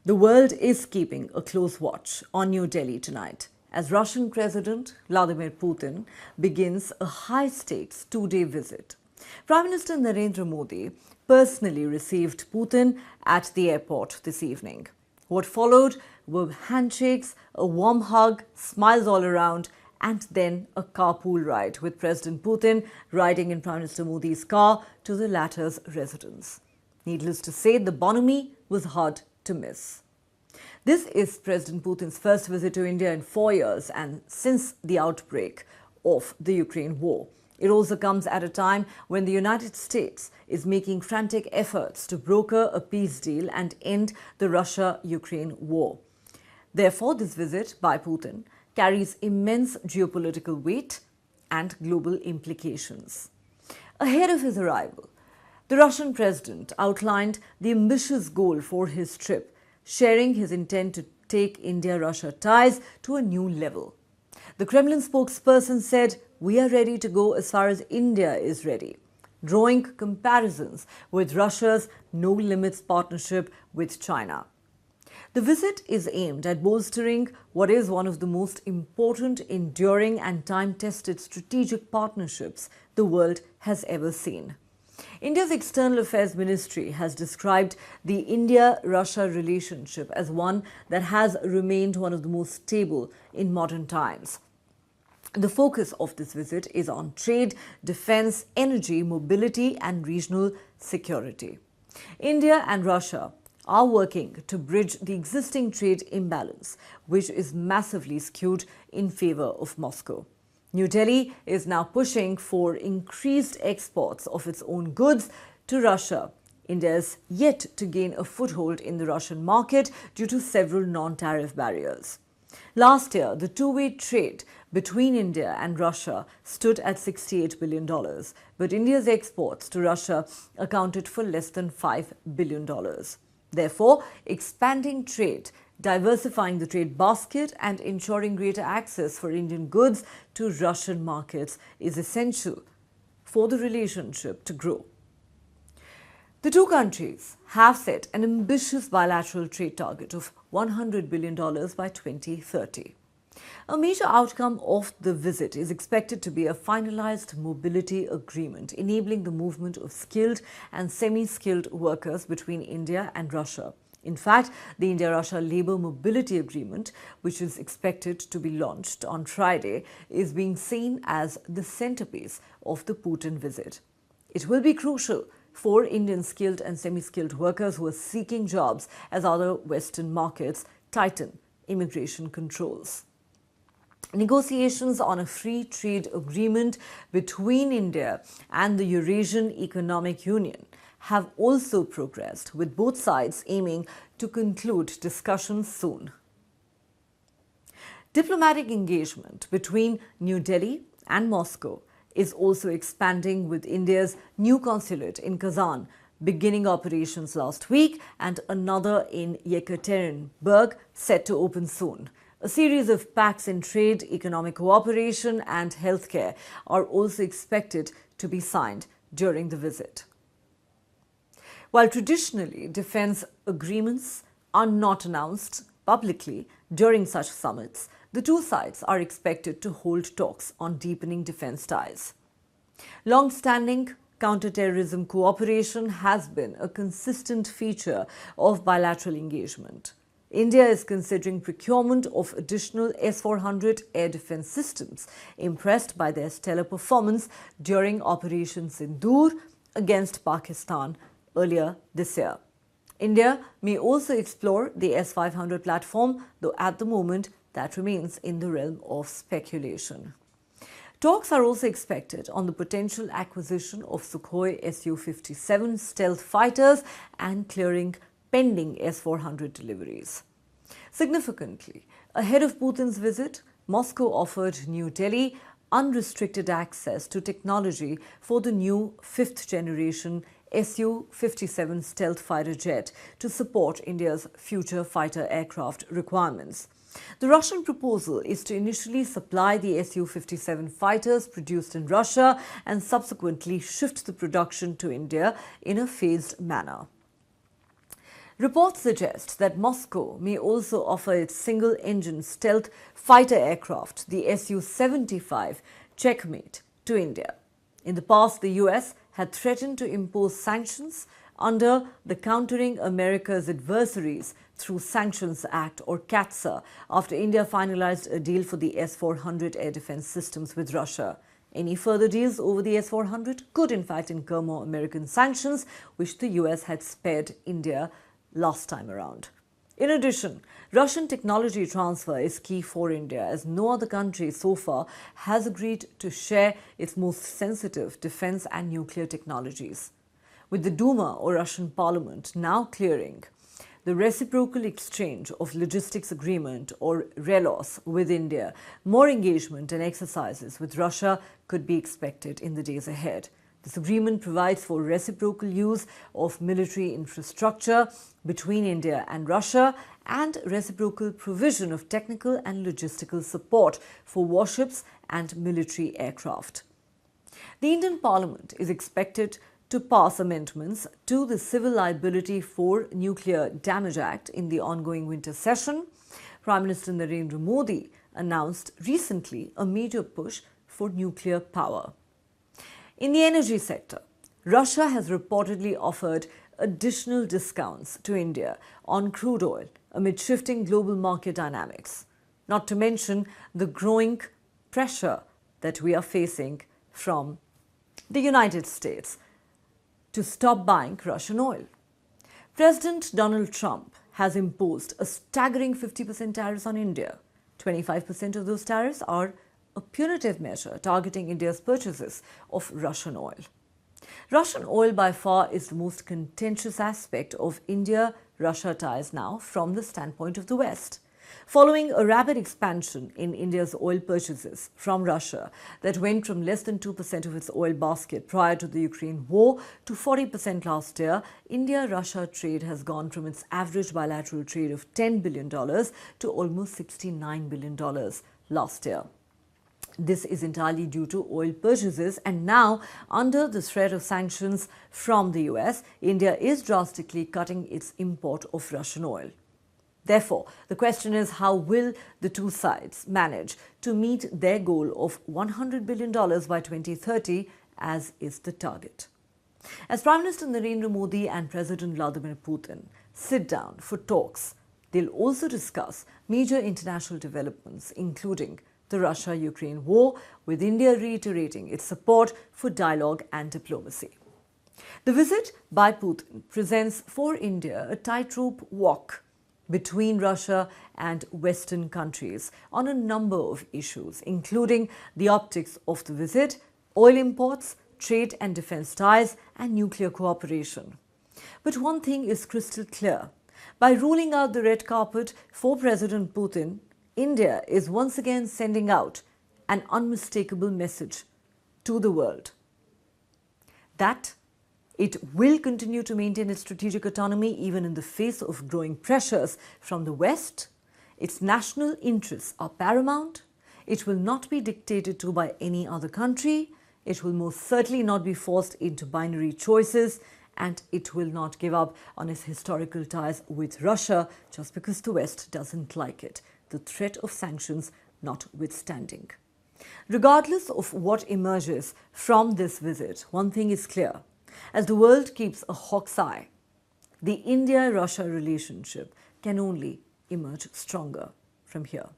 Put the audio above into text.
The world is keeping a close watch on New Delhi tonight as Russian President Vladimir Putin begins a high-stakes two-day visit. Prime Minister Narendra Modi personally received Putin at the airport this evening. What followed were handshakes, a warm hug, smiles all around, and then a carpool ride with President Putin riding in Prime Minister Modi's car to the latter's residence. Needless to say, the bonhomie was hard to miss. This is President Putin's first visit to India in 4 years and since the outbreak of the Ukraine war. It also comes at a time when the United States is making frantic efforts to broker a peace deal and end the Russia-Ukraine war. Therefore, this visit by Putin carries immense geopolitical weight and global implications. Ahead of his arrival, the Russian president outlined the ambitious goal for his trip, sharing his intent to take India-Russia ties to a new level. The Kremlin spokesperson said, "We are ready to go as far as India is ready," drawing comparisons with Russia's no-limits partnership with China. The visit is aimed at bolstering what is one of the most important, enduring and time-tested strategic partnerships the world has ever seen. India's External Affairs Ministry has described the India-Russia relationship as one that has remained one of the most stable in modern times. The focus of this visit is on trade, defense, energy, mobility and regional security. India and Russia are working to bridge the existing trade imbalance, which is massively skewed in favor of Moscow. New Delhi is now pushing for increased exports of its own goods to Russia. India is yet to gain a foothold in the Russian market due to several non-tariff barriers. Last year, the two-way trade between India and Russia stood at $68 billion, but India's exports to Russia accounted for less than $5 billion. Therefore, expanding trade, diversifying the trade basket and ensuring greater access for Indian goods to Russian markets is essential for the relationship to grow. The two countries have set an ambitious bilateral trade target of $100 billion by 2030. A major outcome of the visit is expected to be a finalized mobility agreement enabling the movement of skilled and semi-skilled workers between India and Russia. In fact, the India-Russia Labour Mobility Agreement, which is expected to be launched on Friday, is being seen as the centerpiece of the Putin visit. It will be crucial for Indian skilled and semi-skilled workers who are seeking jobs as other Western markets tighten immigration controls. Negotiations on a free trade agreement between India and the Eurasian Economic Union have also progressed, with both sides aiming to conclude discussions soon. Diplomatic engagement between New Delhi and Moscow is also expanding, with India's new consulate in Kazan beginning operations last week and another in Yekaterinburg set to open soon. A series of pacts in trade, economic cooperation and healthcare are also expected to be signed during the visit. While traditionally defense agreements are not announced publicly during such summits, the two sides are expected to hold talks on deepening defense ties. Long-standing counter-terrorism cooperation has been a consistent feature of bilateral engagement. India is considering procurement of additional S-400 air defense systems, impressed by their stellar performance during Operation Sindoor against Pakistan earlier this year. India may also explore the S-500 platform, though at the moment that remains in the realm of speculation. Talks are also expected on the potential acquisition of Sukhoi Su-57 stealth fighters and clearing pending S-400 deliveries. Significantly, ahead of Putin's visit, Moscow offered New Delhi unrestricted access to technology for the new fifth-generation Su-57 stealth fighter jet to support India's future fighter aircraft requirements. The Russian proposal is to initially supply the Su-57 fighters produced in Russia and subsequently shift the production to India in a phased manner. Reports suggest that Moscow may also offer its single-engine stealth fighter aircraft, the Su-75 Checkmate, to India. In the past, the US had threatened to impose sanctions under the Countering America's Adversaries Through Sanctions Act, or CAATSA, after India finalized a deal for the S-400 air defense systems with Russia. Any further deals over the S-400 could in fact incur more American sanctions, which the US had spared India last time around. In addition, Russian technology transfer is key for India, as no other country so far has agreed to share its most sensitive defense and nuclear technologies. With the Duma, or Russian Parliament, now clearing the reciprocal exchange of logistics agreement, or RELOS, with India, more engagement and exercises with Russia could be expected in the days ahead. This agreement provides for reciprocal use of military infrastructure between India and Russia and reciprocal provision of technical and logistical support for warships and military aircraft. The Indian Parliament is expected to pass amendments to the Civil Liability for Nuclear Damage Act in the ongoing winter session. Prime Minister Narendra Modi announced recently a major push for nuclear power. In the energy sector, Russia has reportedly offered additional discounts to India on crude oil amid shifting global market dynamics, not to mention the growing pressure that we are facing from the United States to stop buying Russian oil. President Donald Trump has imposed a staggering 50% tariffs on India. 25% of those tariffs are a punitive measure targeting India's purchases of Russian oil. Russian oil by far is the most contentious aspect of India-Russia ties now from the standpoint of the West. Following a rapid expansion in India's oil purchases from Russia that went from less than 2% of its oil basket prior to the Ukraine war to 40% last year, India-Russia trade has gone from its average bilateral trade of $10 billion to almost $69 billion last year. This is entirely due to oil purchases, and now, under the threat of sanctions from the US, India is drastically cutting its import of Russian oil. Therefore, the question is, how will the two sides manage to meet their goal of $100 billion by 2030, as is the target? As Prime Minister Narendra Modi and President Vladimir Putin sit down for talks, they'll also discuss major international developments, including the Russia-Ukraine war, with India reiterating its support for dialogue and diplomacy. The visit by Putin presents for India a tightrope walk between Russia and Western countries on a number of issues, including the optics of the visit, oil imports, trade and defense ties, and nuclear cooperation. But one thing is crystal clear. By rolling out the red carpet for President Putin, India is once again sending out an unmistakable message to the world that it will continue to maintain its strategic autonomy even in the face of growing pressures from the West. Its national interests are paramount. It will not be dictated to by any other country. It will most certainly not be forced into binary choices, and it will not give up on its historical ties with Russia just because the West doesn't like it, the threat of sanctions notwithstanding. Regardless of what emerges from this visit, one thing is clear. As the world keeps a hawk's eye, the India-Russia relationship can only emerge stronger from here.